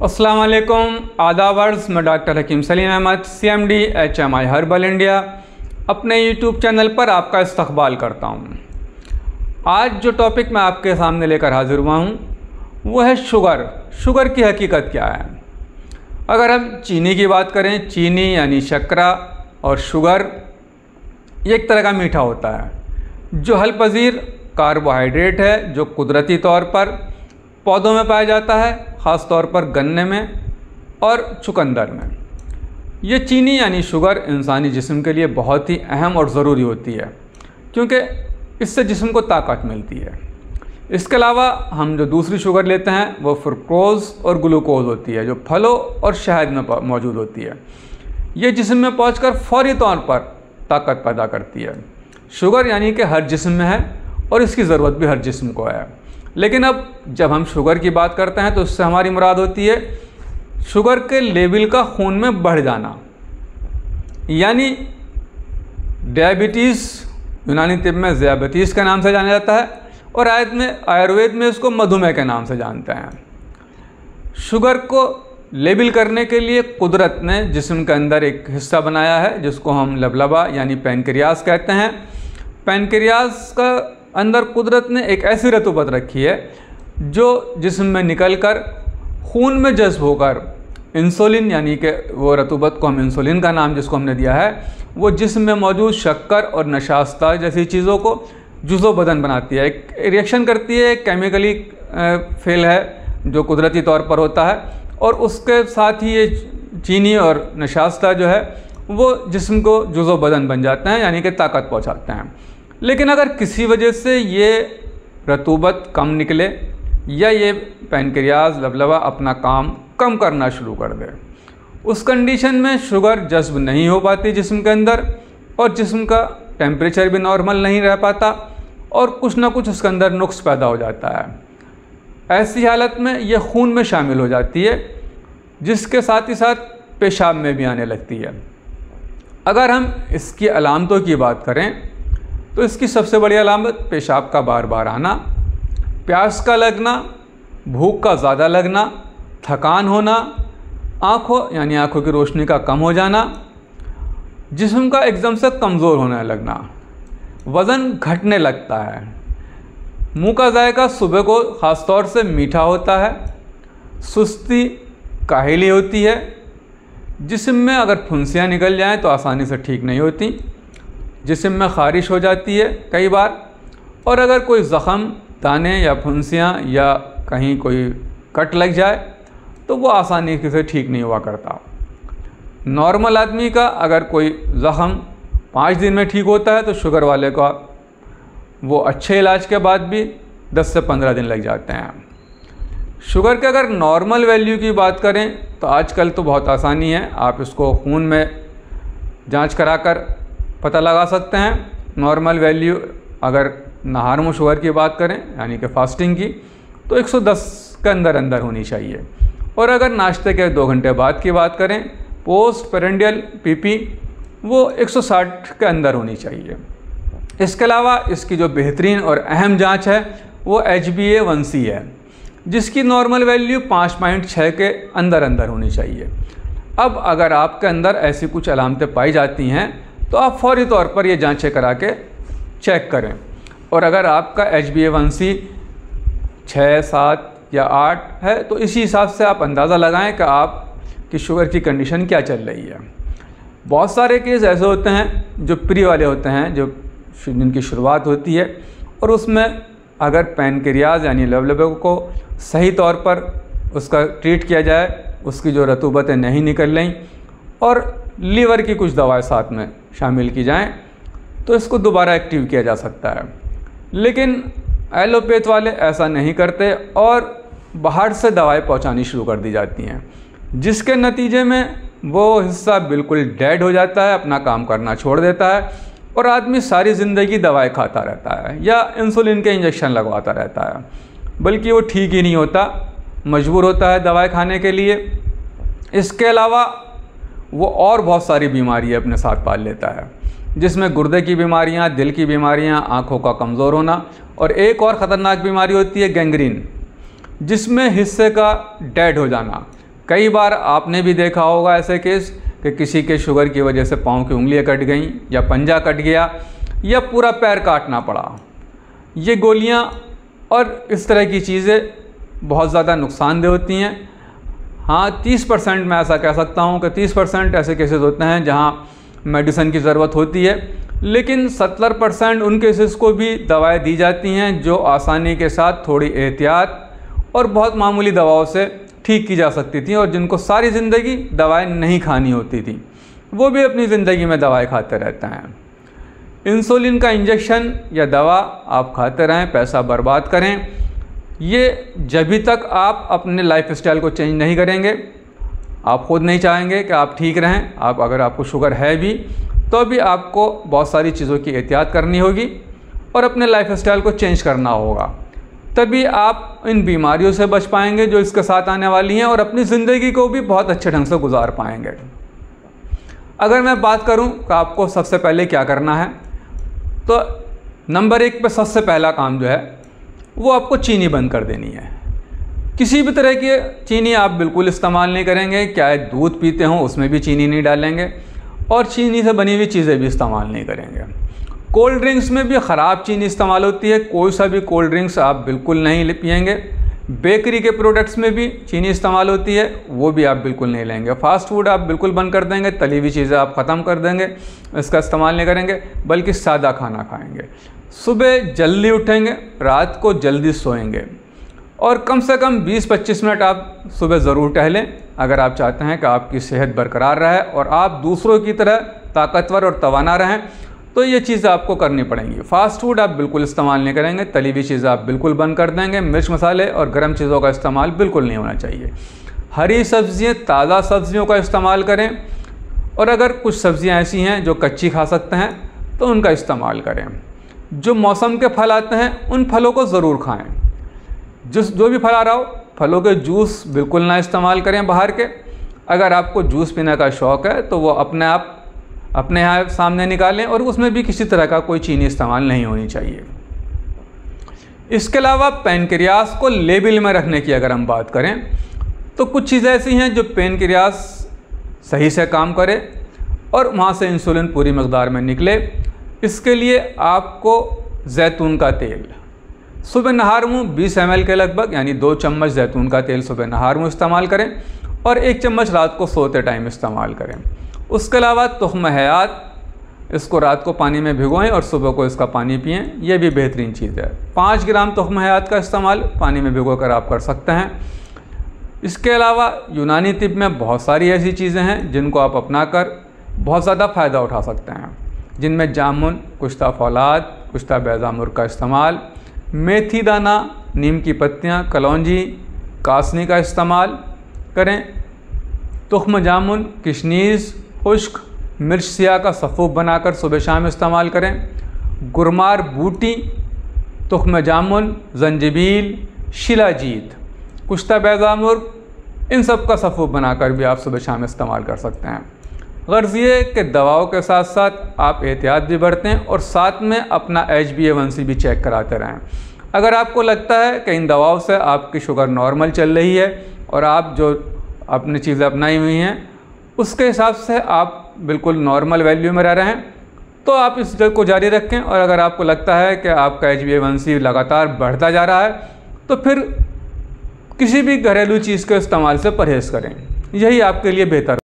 अस्सलाम वालेकुम, आदावर्स। मैं doctor Hakim Salim Ahmed, CMD HMI herbal India, अपने YouTube चैनल पर आपका इस्तकबाल करता हूँ। आज जो टॉपिक मैं आपके सामने लेकर हाजिर हुआ हूँ वो है शुगर की हकीकत क्या है। अगर हम चीनी की बात करें, चीनी यानी शक्करा और शुगर ये एक तरह का मीठा होता है जो हल पजीर कार्बोहाइड्रेट है, जो कुदरती तौर पर पौधों में पाया जाता है, ख़ास तौर पर गन्ने में और चुकंदर में। ये चीनी यानी शुगर इंसानी जिस्म के लिए बहुत ही अहम और ज़रूरी होती है क्योंकि इससे जिस्म को ताकत मिलती है। इसके अलावा हम जो दूसरी शुगर लेते हैं वो फ्रुक्टोज़ और ग्लूकोज़ होती है जो फलों और शहद में मौजूद होती है। ये जिस्म में पहुंचकर फौरी तौर पर ताकत पैदा करती है। शुगर यानी कि हर जिस्म में है और इसकी ज़रूरत भी हर जिस्म को है। लेकिन अब जब हम शुगर की बात करते हैं तो इससे हमारी मुराद होती है शुगर के लेवल का खून में बढ़ जाना, यानी डायबिटीज़ यूनानी तिब में ज़ियाबतीस के नाम से जाना जाता है और आयुर्वेद में इसको मधुमेह के नाम से जानते हैं। शुगर को लेबल करने के लिए कुदरत ने जिस्म के अंदर एक हिस्सा बनाया है जिसको हम लबलबा यानी पैनक्रियास कहते हैं। पैनक्रियास का अंदर कुदरत ने एक ऐसी रतूबत रखी है जो जिस्म में निकलकर खून में जज्ब होकर इंसुलिन, यानी कि वो रतूबत को हम इंसुलिन का नाम जिसको हमने दिया है, वो जिस्म में मौजूद शक्कर और नशास्ता जैसी चीज़ों को जुज़ो बदन बनाती है, एक रिएक्शन करती है, केमिकली फेल है जो कुदरती तौर पर होता है। और उसके साथ ही ये चीनी और नशास्ता जो है वो जिस्म को जुज़ो बदन बन जाते हैं, यानी कि ताकत पहुँचाते हैं। लेकिन अगर किसी वजह से ये रतूबत कम निकले या ये पैनक्रियाज लबलबा अपना काम कम करना शुरू कर दे, उस कंडीशन में शुगर जज्ब नहीं हो पाती जिस्म के अंदर और जिस्म का टेम्परेचर भी नॉर्मल नहीं रह पाता और कुछ ना कुछ उसके अंदर नुक्स पैदा हो जाता है। ऐसी हालत में ये खून में शामिल हो जाती है जिसके साथ ही साथ पेशाब में भी आने लगती है। अगर हम इसकी अलामतों की बात करें तो इसकी सबसे बड़ी अलामत पेशाब का बार बार आना, प्यास का लगना, भूख का ज़्यादा लगना, थकान होना, आँखों यानी आँखों की रोशनी का कम हो जाना, जिस्म का एकदम से कमज़ोर होने लगना, वज़न घटने लगता है, मुंह का जायका सुबह को ख़ास तौर से मीठा होता है, सुस्ती, काहिली होती है, जिस्म में अगर फुंसियाँ निकल जाएं तो आसानी से ठीक नहीं होती, जिस्म में ख़ारिश हो जाती है कई बार, और अगर कोई ज़ख़म, दाने या फुंसियाँ या कहीं कोई कट लग जाए तो वो आसानी से ठीक नहीं हुआ करता। नॉर्मल आदमी का अगर कोई ज़ख़म 5 दिन में ठीक होता है तो शुगर वाले का वो अच्छे इलाज के बाद भी 10 से 15 दिन लग जाते हैं। शुगर के अगर नॉर्मल वैल्यू की बात करें तो आजकल तो बहुत आसानी है, आप इसको खून में जांच कराकर पता लगा सकते हैं। नॉर्मल वैल्यू अगर नहार में शुगर की बात करें यानी कि फास्टिंग की तो 110 के अंदर अंदर होनी चाहिए, और अगर नाश्ते के 2 घंटे बाद की बात करें पोस्ट पेरेंडियल PP वो 160 के अंदर होनी चाहिए। इसके अलावा इसकी जो बेहतरीन और अहम जांच है वो HbA1c है जिसकी नॉर्मल वैल्यू 5.6 के अंदर अंदर होनी चाहिए। अब अगर आपके अंदर ऐसी कुछ अलामतें पाई जाती हैं तो आप फौरी तौर पर ये जांचें करा के चेक करें, और अगर आपका HbA1c 6, 7 या 8 है तो इसी हिसाब से आप अंदाज़ा लगाएं कि आपकी शुगर की कंडीशन क्या चल रही है। बहुत सारे केस ऐसे होते हैं जो प्री वाले होते हैं, जो जिनकी शुरुआत होती है और उसमें अगर पैनक्रियाज यानी लबलबे को सही तौर पर उसका ट्रीट किया जाए, उसकी जो रतूबतें नहीं निकल रहीं और लीवर की कुछ दवाएं साथ में शामिल की जाएं तो इसको दोबारा एक्टिव किया जा सकता है। लेकिन एलोपैथ वाले ऐसा नहीं करते और बाहर से दवाएं पहुंचानी शुरू कर दी जाती हैं जिसके नतीजे में वो हिस्सा बिल्कुल डेड हो जाता है, अपना काम करना छोड़ देता है और आदमी सारी ज़िंदगी दवाएं खाता रहता है या इंसुलिन के इंजेक्शन लगवाता रहता है, बल्कि वो ठीक ही नहीं होता, मजबूर होता है दवाएं खाने के लिए। इसके अलावा वो और बहुत सारी बीमारियां अपने साथ पाल लेता है जिसमें गुर्दे की बीमारियां, दिल की बीमारियां, आँखों का कमज़ोर होना, और एक और ख़तरनाक बीमारी होती है गैंग्रीन, जिसमें हिस्से का डेड हो जाना, कई बार आपने भी देखा होगा ऐसे केस कि किसी के शुगर की वजह से पाँव की उंगलियां कट गईं या पंजा कट गया या पूरा पैर काटना पड़ा। ये गोलियां और इस तरह की चीज़ें बहुत ज़्यादा नुकसानदेह होती हैं। हाँ, 30% मैं ऐसा कह सकता हूँ कि 30% ऐसे केसेस होते हैं जहाँ मेडिसिन की ज़रूरत होती है, लेकिन 70% उन केसेस को भी दवाएं दी जाती हैं जो आसानी के साथ थोड़ी एहतियात और बहुत मामूली दवाओं से ठीक की जा सकती थी, और जिनको सारी ज़िंदगी दवाएं नहीं खानी होती थी वो भी अपनी ज़िंदगी में दवाएं खाते रहते हैं। इंसुलिन का इंजेक्शन या दवा आप खाते रहें, पैसा बर्बाद करें, ये जब तक आप अपने लाइफस्टाइल को चेंज नहीं करेंगे, आप खुद नहीं चाहेंगे कि आप ठीक रहें। अगर आपको शुगर है भी तो भी आपको बहुत सारी चीज़ों की एहतियात करनी होगी और अपने लाइफस्टाइल को चेंज करना होगा, तभी आप इन बीमारियों से बच पाएंगे जो इसके साथ आने वाली हैं, और अपनी ज़िंदगी को भी बहुत अच्छे ढंग से गुजार पाएंगे। अगर मैं बात करूं कि आपको सबसे पहले क्या करना है, तो नंबर 1 पे सबसे पहला काम जो है वो आपको चीनी बंद कर देनी है। किसी भी तरह की चीनी आप बिल्कुल इस्तेमाल नहीं करेंगे, चाहे दूध पीते हों उसमें भी चीनी नहीं डालेंगे, और चीनी से बनी हुई चीज़ें भी इस्तेमाल नहीं करेंगे। कोल्ड ड्रिंक्स में भी ख़राब चीनी इस्तेमाल होती है, कोई सा भी कोल्ड ड्रिंक्स आप बिल्कुल नहीं पिएंगे। बेकरी के प्रोडक्ट्स में भी चीनी इस्तेमाल होती है, वो भी आप बिल्कुल नहीं लेंगे। फास्ट फूड आप बिल्कुल बंद कर देंगे, तली हुई चीज़ें आप ख़त्म कर देंगे, इसका इस्तेमाल नहीं करेंगे, बल्कि सादा खाना खाएंगे। सुबह जल्दी उठेंगे, रात को जल्दी सोएंगे, और कम से कम 20-25 मिनट आप सुबह ज़रूर टहलें अगर आप चाहते हैं कि आपकी सेहत बरकरार रहे और आप दूसरों की तरह ताकतवर और तवाना रहें, तो ये चीज़ें आपको करनी पड़ेंगी। फास्ट फूड आप बिल्कुल इस्तेमाल नहीं करेंगे, तली हुई चीज़ें आप बिल्कुल बंद कर देंगे, मिर्च मसाले और गर्म चीज़ों का इस्तेमाल बिल्कुल नहीं होना चाहिए। हरी सब्जियाँ, ताज़ा सब्जियों का इस्तेमाल करें, और अगर कुछ सब्जियाँ ऐसी हैं जो कच्ची खा सकते हैं तो उनका इस्तेमाल करें। जो मौसम के फल आते हैं उन फलों को ज़रूर खाएँ। जो भी फल आ रहा हो, फलों के जूस बिल्कुल ना इस्तेमाल करें बाहर के। अगर आपको जूस पीने का शौक़ है तो वो अपने यहाँ सामने निकालें, और उसमें भी किसी तरह का कोई चीनी इस्तेमाल नहीं होनी चाहिए। इसके अलावा पैनक्रियास को लेवल में रखने की अगर हम बात करें तो कुछ चीज़ें ऐसी हैं जो पैनक्रियास सही से काम करे और वहाँ से इंसुलिन पूरी मकदार में निकले। इसके लिए आपको जैतून का तेल सुबह नहार मुँह 20 ml के लगभग, यानी 2 चम्मच जैतून का तेल सुबह नहार मुँह इस्तेमाल करें, और 1 चम्मच रात को सोते टाइम इस्तेमाल करें। उसके अलावा तुख्म हयात, इसको रात को पानी में भिगोएं और सुबह को इसका पानी पिएं, यह भी बेहतरीन चीज़ है। 5 ग्राम तुख्म हयात का इस्तेमाल पानी में भिगोकर आप कर सकते हैं। इसके अलावा यूनानी तिब में बहुत सारी ऐसी चीज़ें हैं जिनको आप अपनाकर बहुत ज़्यादा फ़ायदा उठा सकते हैं, जिनमें जामुन, कुश्ता फौलाद, कुश्ता बैज़ामुर का इस्तेमाल, मेथी दाना, नीम की पत्तियाँ, कलौंजी, कासनी का इस्तेमाल करें। तुख्म जामुन, किशनीज़, खुश्क मिर्च सिया का सफ़ूफ बनाकर सुबह शाम इस्तेमाल करें। गुरमार बूटी, तुख्म जामुन, जंजीबील, शिलाजीत, कुश्ता बैज़ामुर, इन सब का सफ़ूफ बनाकर भी आप सुबह शाम इस्तेमाल कर सकते हैं। गर्ज़ ये कि दवाओं के साथ साथ आप एहतियात भी बरतें और साथ में अपना HbA1c भी चेक कराते रहें। अगर आपको लगता है कि इन दवाओं से आपकी शुगर नॉर्मल चल रही है और आप जो अपनी चीज़ें अपनाई हुई हैं उसके हिसाब से आप बिल्कुल नॉर्मल वैल्यू में रह रहे हैं, तो आप इस को जारी रखें। और अगर आपको लगता है कि आपका HbA1c लगातार बढ़ता जा रहा है तो फिर किसी भी घरेलू चीज़ के इस्तेमाल से परहेज़ करें, यही आपके लिए बेहतर